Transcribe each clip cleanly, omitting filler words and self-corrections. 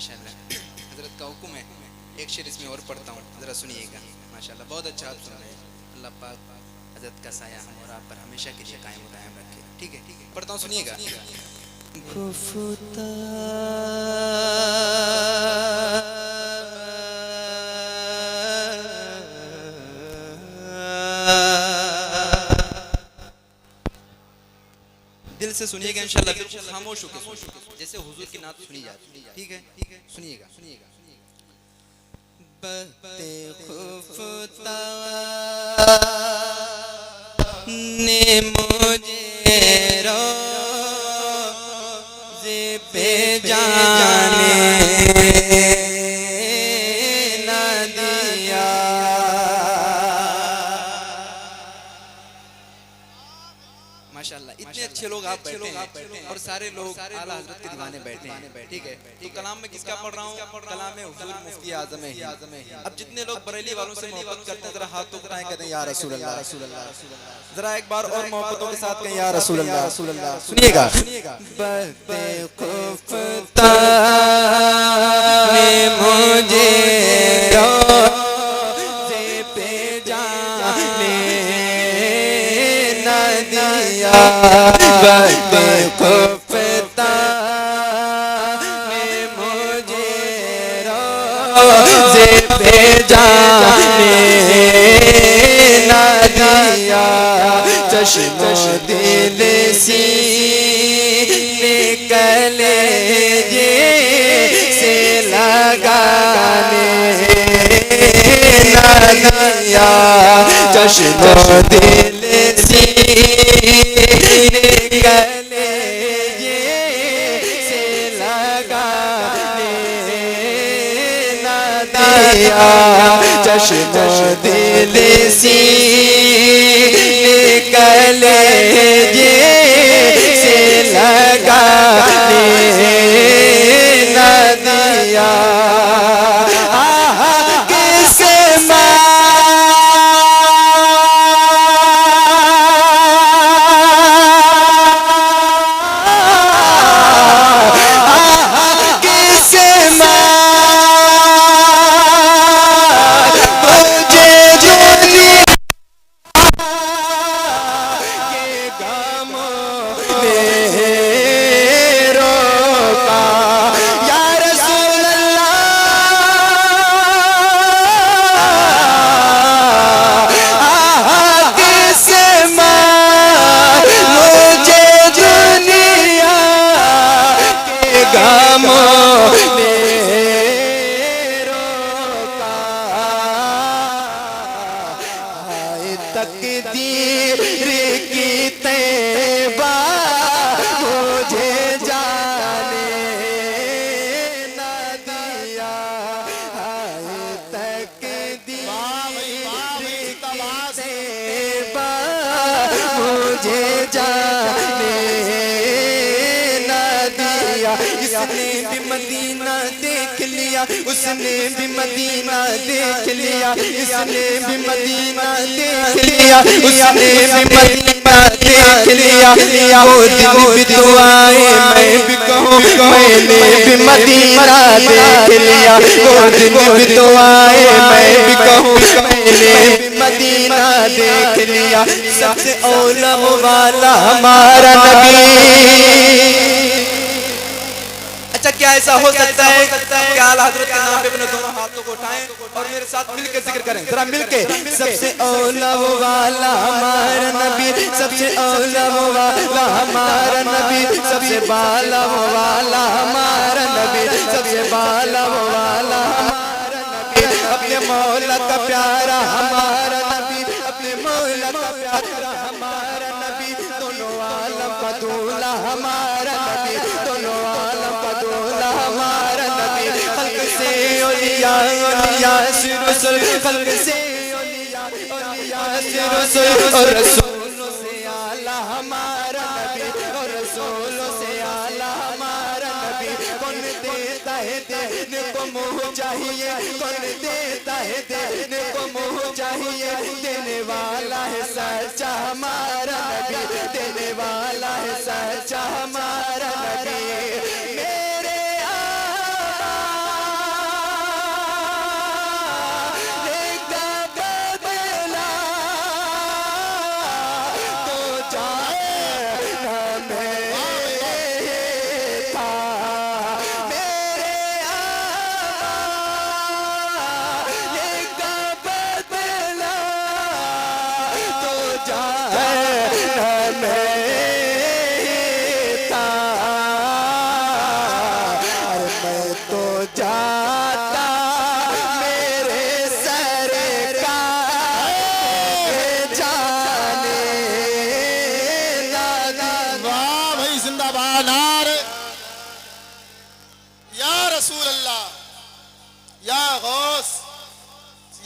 माशाल्लाह हज़रत का हुक्म है, एक शेर इसमें और पढ़ता हूँ, ज़रा सुनिएगा। माशाल्लाह बहुत अच्छा आप सुन रहे हैं। अल्लाह पाक हज़रत का साया हम और आप पर हमेशा के लिए कायम दायम रखे। ठीक है, पढ़ता हूँ, सुनिएगा। गुफ्ता दिल से सुनिएगा इंशाल्लाह, बिल्कुल खामोश होकर सुनिएगा, जैसे हुजूर की नात सुनी जाती है। ठीक है, सुनिएगा। बते खुफ्ता ने मुझे रोज़े पे जाने न दिया। माशाल्लाह इतने अच्छे लोग आप बैठे हैं और सारे लोग आला हज़रत के दीवाने बैठे हैं। ठीक है, तो कलाम में किसका पढ़ रहा हूँ? कलाम में हुजूर मुफ्ती आज़म है। अब जितने लोग बरेली वालों से मोहब्बत करते हैं, जरा हाथ तो उठाएं, कहते हैं या रसूल अल्लाह। जरा एक बार और मोहब्बतों के साथ कहें या रसूल अल्लाह। सुनिएगा। बते खुफ्ता ने मुझे रोज़े पे जाने न दिया। बते खुफ्ता ने मुझे रोज़े पे जाने न दिया। चश्मो दिल सीने कलेजे से लगाने न दिया। चश्मो दिल सीने कलेजे से लगाने न दिया। चश्मो दिल सीने कलेजे से लगाने न दिया। किसे तकदीर की तैबा मुझे जाने न दिया। तकदीर की तैबा मुझे जाने न दिया। इसने भी मदीना देख लिया, उसने भी मदीना देख लिया। इसने भी मदीना देख लिया, उसने भी मदीना देख लिया। वो दिन भी तो आए मैं भी कहूँ, मैंने भी मदीना देख लिया। वो दिन भी तो आए मैं भी कहूँ, मैंने भी मदीना देख लिया। सबसे औला वाला हमारा नबी। अच्छा, क्या ऐसा हो सकता है क्या आला हज़रत के नाम पे अपने दोनों हाथों को उठाएं और मेरे साथ मिलकर जिक्र करें, जरा मिलके। सबसे औला वाला हमारा नबी, सबसे औला वाला हमारा नबी, सबसे बाला वाला हमारा नबी, सबसे बाला वाला हमारा नबी। अपने मौला का प्यारा हमारा नबी, अपने मौला का प्यारा हमारा नबी। दोनों आलम का दूल्हा हमारा नबी, दोनों आलम का दूल्हा हमारा नबी। खल्क से औलिया औलिया से रसूल, खल्क से औलिया औलिया से रसूल, और रसूलों से आला हमारा नबी, और रसूलों से आला हमारा नबी। कौन देता है देने को मुँह चाहिए, कौन देता है देने को मुँह चाहिए। देने वाला है सच्चा हमारा नबी, देने वाला है सच्चा हमारा नबी। मेरे आका जिंदाबाद नारे या रसूल अल्लाह, या गौस,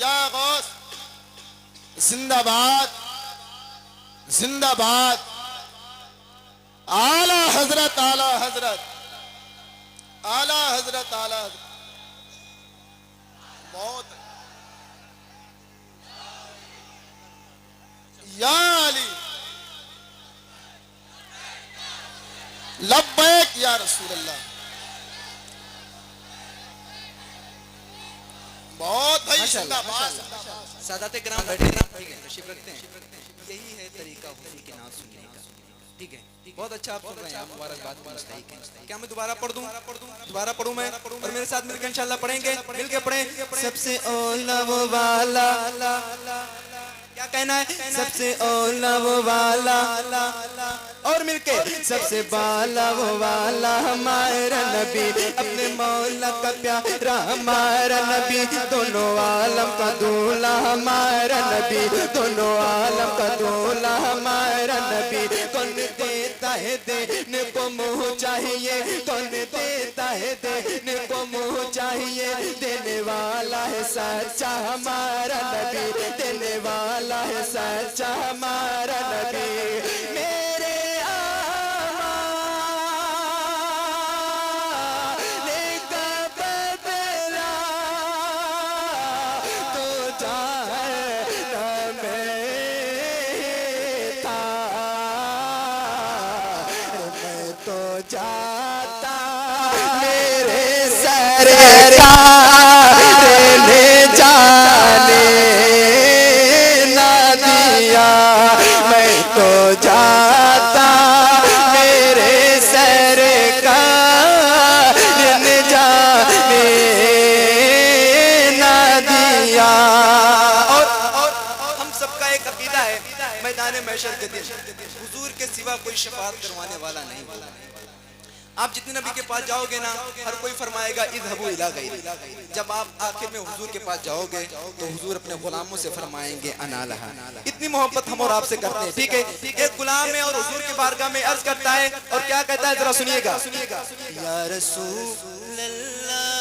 या गौस, जिंदाबाद जिंदाबाद। आला हजरत, आला हजरत, आला हजरत, आला हजरत। बहुत या अली, लब्बैक या रसूल अल्लाह। बहुत भाई जिंदाबाद। सादाते किराम बैठे हैं, ठीक है, तशरीफ रखते हैं। यही है तरीका हुजूर की नात सुनने का, ठीक है। बहुत अच्छा आप सुन रहे हैं, मुबारकबाद के मुस्तहिक हैं। क्या मैं दोबारा पढ़ दूं? दोबारा पढ़ूं मैं, और मेरे साथ मिलकर इंशाल्लाह पढ़ेंगे, मिलके पढ़ें। सबसे औला वो वाला, क्या कहना है? सबसे औला वो वाला, और मिलके सबसे बाला वो वाला हमारा नबी, अपने मौला का प्यारा हमारा नबी, दोनों आलम का दूल्हा हमारा नबी, दोनों आलम का दूल्हा हमारा नबी। कौन देता है देने को मुँह चाहिए, कौन देता है देने को मुँह चाहिए, देने वाला है सच्चा हमारा नबी, देने वाला है सच्चा हमारा नबी। मेरे जाता मेरे सरकार ने जाने ना दिया, मैं तो जाता मेरे सरकार ने जाने ना दिया। और हम सबका एक अकीदा है, मैदान महशर के दिन हुजूर के सिवा कोई शफाअत करवाने वाला नहीं होगा। आप जितने नबी के पास जाओगे ना, हर कोई फरमाएगा इज़हबू इला गैरी। जब आप आखिर में हुजूर के पास जाओगे तो हुजूर अपने गुलामों से फरमाएंगे अना लहा। इतनी मोहब्बत हम और आपसे करते हैं, ठीक है। एक गुलाम है और हुजूर की बारगाह में अर्ज करता है, और क्या कहता है जरा सुनिएगा। या रसूल अल्लाह,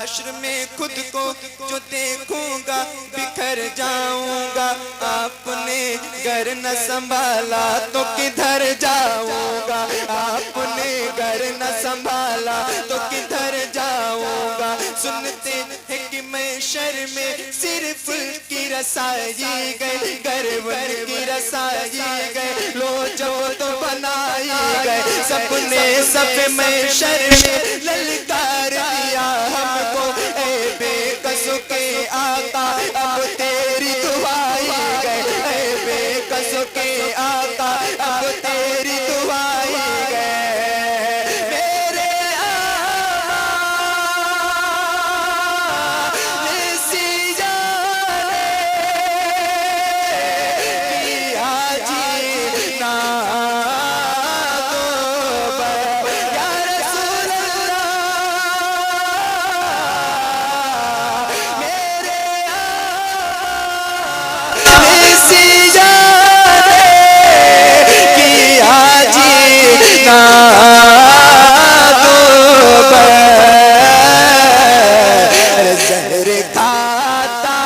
हश्र में खुद को जो देखूंगा बिखर जाऊंगा, आपने घर न संभाला तो किधर जाऊंगा, आपने घर न संभाला तो किधर जाऊंगा। सुनते हैं कि मैं शर में सिर्फ की रसाई गए, गर्वन की रसाई गए, लो जो तो बनाई गए, सबने सब में शर में ललकार दिया हमको, ए बेकसों के आका अब तेरी दुआई गए, ए बेकसों के आका अब तेरी दुआई गए। मेरे आने सी जाने किया जीना जहर खाता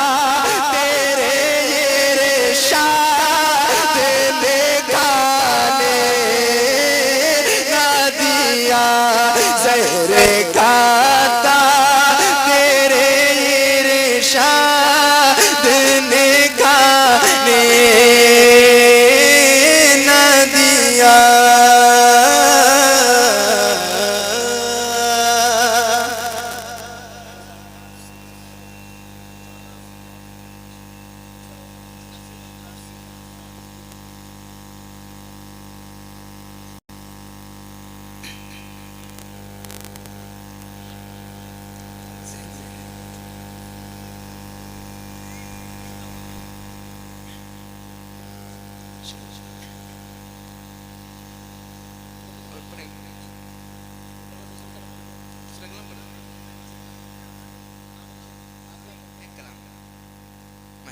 तेरे ये शाद ने खाने ना दिया, जहर खाता तेरे ये शाद ने खाने ना दिया।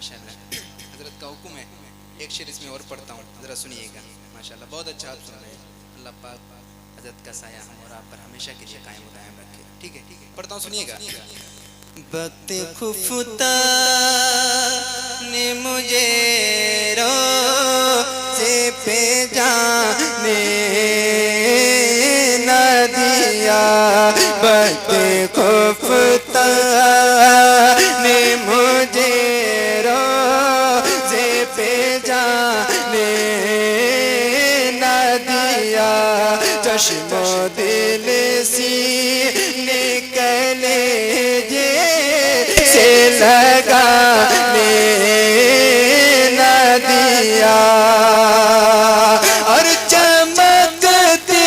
माशाल्लाह हजरत का हुक्म है, एक शेर इसमें और पढ़ता हूँ, जरा सुनिएगा। माशाल्लाह बहुत अच्छा आप सुन रहे हैं। अल्लाह पाक हजरत का साया हम और आप पर हमेशा के लिए कायम कायम रखे। ठीक है पढ़ता हूँ, सुनिएगा। वक्त खुफता ने मुझे रोज़े पे जाने न दिया, वक्त खुफता ने मुझे रोज़े पे जाने न दिया, चश्मो दिल सी निकले जे से लगाने न दिया, और चमकते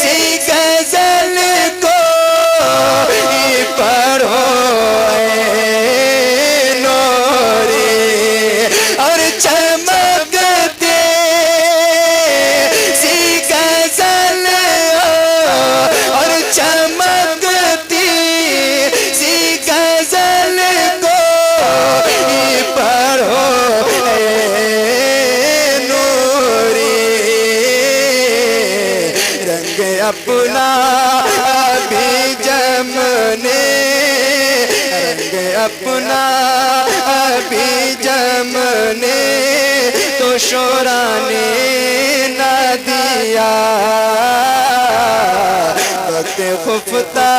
सी गजल को ही पढ़ो नोरे, और चमकते सी गजल, और चमकती सी गजल को ही पढ़ो नूरी, रंग अपना भी जमने, रंग अपना भी जमने तो शोरा ने न दिया, वक्त खुफता